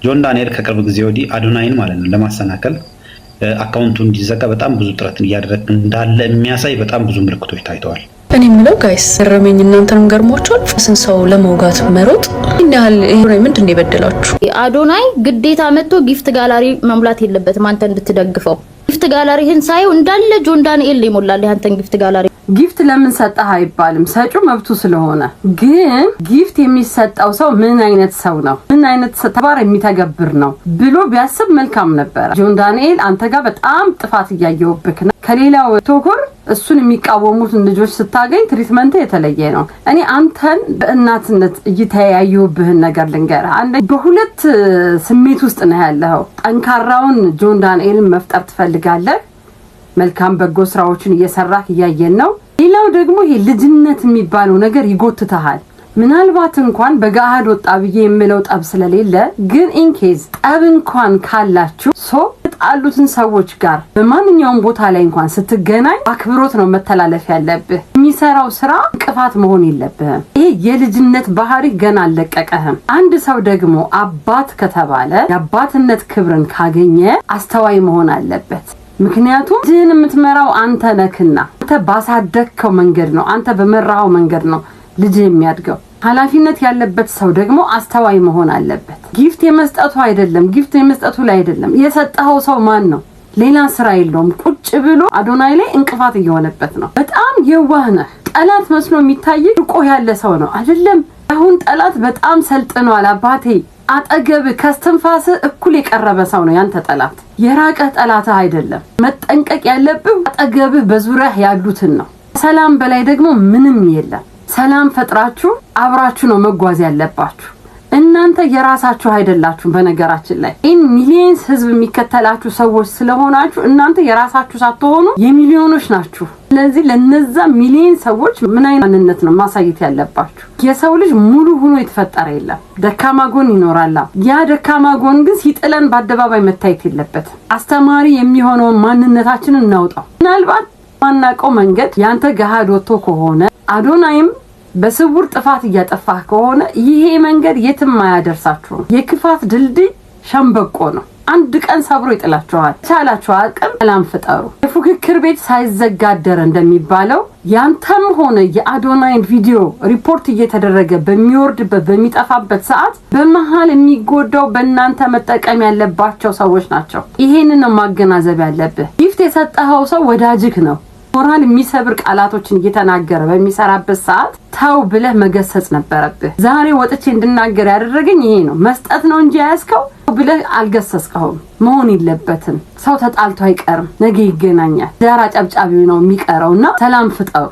ጆን ዳንኤል ከቅርብ ጊዜ ወዲህ አዶናይን ማለት ነው ለማሰናከል አካውንቱ እንዲዘጋ በጣም ብዙ ጥረት እያደረገ እንዳለ የሚያሳይ በጣም ብዙ ምልክቶች ታይተዋል። እኔ የምለው ጋይስ ረመኝ እናንተንም ገርሟችኋል? ፈስን ሰው ለመውጋት መሮጥ እንዴል ይሄ ምንድን ነው የበደላችሁ? አዶናይ ግዴታ መጥቶ ጊፍት ጋላሪ መሙላት የለበትም አንተ እንድትደግፈው። ጊፍት ጋላሪህን ሳይው እንዳለ ጆን ዳንኤል ይሞላል አንተን ጊፍት ጋላሪ። ጊፍት ለምን ሰጠህ አይባልም፣ ሰጪው መብቱ ስለሆነ። ግን ጊፍት የሚሰጠው ሰው ምን አይነት ሰው ነው፣ ምን አይነት ተግባር የሚተገብር ነው ብሎ ቢያስብ መልካም ነበር። ጆን ዳንኤል አንተ ጋር በጣም ጥፋት እያየሁብክ ነው። ከሌላው ቶኮር እሱን የሚቃወሙትን ልጆች ስታገኝ ትሪትመንት የተለየ ነው። እኔ አንተን በእናትነት እየተያዩብህን ነገር ልንገር። አንደ በሁለት ስሜት ውስጥ ነው ያለው። ጠንካራውን ጆን ዳንኤልን መፍጠር ትፈልጋለህ፣ መልካም በጎ ስራዎችን እየሰራክ እያየን ነው። ሌላው ደግሞ ይሄ ልጅነት የሚባለው ነገር ይጎትታል። ምናልባት እንኳን በጋሃድ ወጣ ብዬ የምለው ጠብ ስለሌለ ግን ኢንኬዝ ጠብ እንኳን ካላችሁ ጣሉትን ሰዎች ጋር በማንኛውም ቦታ ላይ እንኳን ስትገናኝ አክብሮት ነው መተላለፍ ያለብህ። የሚሰራው ስራ እንቅፋት መሆን የለብህም። ይሄ የልጅነት ባህሪ ገና አልለቀቀህም። አንድ ሰው ደግሞ አባት ከተባለ የአባትነት ክብርን ካገኘ አስተዋይ መሆን አለበት። ምክንያቱም ልጅህን የምትመራው አንተ ነክና አንተ ባሳደግከው መንገድ ነው፣ አንተ በመራው መንገድ ነው ልጅህ የሚያድገው። ኃላፊነት ያለበት ሰው ደግሞ አስተዋይ መሆን አለበት። ጊፍት የመስጠቱ አይደለም፣ ጊፍት የመስጠቱ ላይ አይደለም። የሰጠው ሰው ማን ነው? ሌላ ስራ የለውም። ቁጭ ብሎ አዶናይ ላይ እንቅፋት እየሆነበት ነው። በጣም የዋህ ነህ። ጠላት መስሎ የሚታይ ርቆ ያለ ሰው ነው አይደለም። አሁን ጠላት በጣም ሰልጥኗል አባቴ። አጠገብ ከስትንፋስ እኩል የቀረበ ሰው ነው ያንተ ጠላት። የራቀ ጠላት አይደለም። መጠንቀቅ ያለብህ አጠገብህ በዙሪያህ ያሉትን ነው። ሰላም በላይ ደግሞ ምንም የለም። ሰላም ፈጥራችሁ አብራችሁ ነው መጓዝ ያለባችሁ። እናንተ የራሳችሁ አይደላችሁ። በነገራችን ላይ ሚሊየንስ ህዝብ የሚከተላችሁ ሰዎች ስለሆናችሁ እናንተ የራሳችሁ ሳትሆኑ የሚሊዮኖች ናችሁ። ስለዚህ ለነዛ ሚሊየን ሰዎች ምን አይነት ማንነት ነው ማሳየት ያለባችሁ? የሰው ልጅ ሙሉ ሆኖ የተፈጠረ የለም። ደካማ ጎን ይኖራል። ያ ደካማ ጎን ግን ሲጥለን በአደባባይ መታየት የለበትም። አስተማሪ የሚሆነውን ማንነታችንን እናውጣው። ምናልባት ማናቀው መንገድ ያንተ ገሃድ ወጥቶ ከሆነ አዶናይም በስውር ጥፋት እያጠፋህ ከሆነ ይሄ መንገድ የትም አያደርሳችሁ። የክፋት ድልድይ ሸምበቆ ነው። አንድ ቀን ሰብሮ ይጥላችኋል። ቻላችሁ አቅም ሰላም ፍጠሩ። የፉክክር ቤት ሳይዘጋደር እንደሚባለው ያንተም ሆነ የአዶናይን ቪዲዮ ሪፖርት እየተደረገ በሚወርድበት በሚጠፋበት ሰዓት በመሃል የሚጎዳው በእናንተ መጠቀም ያለባቸው ሰዎች ናቸው። ይሄንን ነው ማገናዘብ ያለብህ። ጊፍት የሰጠኸው ሰው ወዳጅክ ነው። ሞራል የሚሰብር ቃላቶችን እየተናገረ በሚሰራበት ሰዓት ታው ብለህ መገሰጽ ነበረብህ። ዛሬ ወጥቼ እንድናገር ያደረገኝ ይሄ ነው። መስጠት ነው እንጂ ያስከው ብለህ አልገሰስከውም። መሆን የለበትም። ሰው ተጣልቶ አይቀርም፣ ነገ ይገናኛል። ዳራ ጨብጫቢው ነው የሚቀረውና ሰላም ፍጠሩ።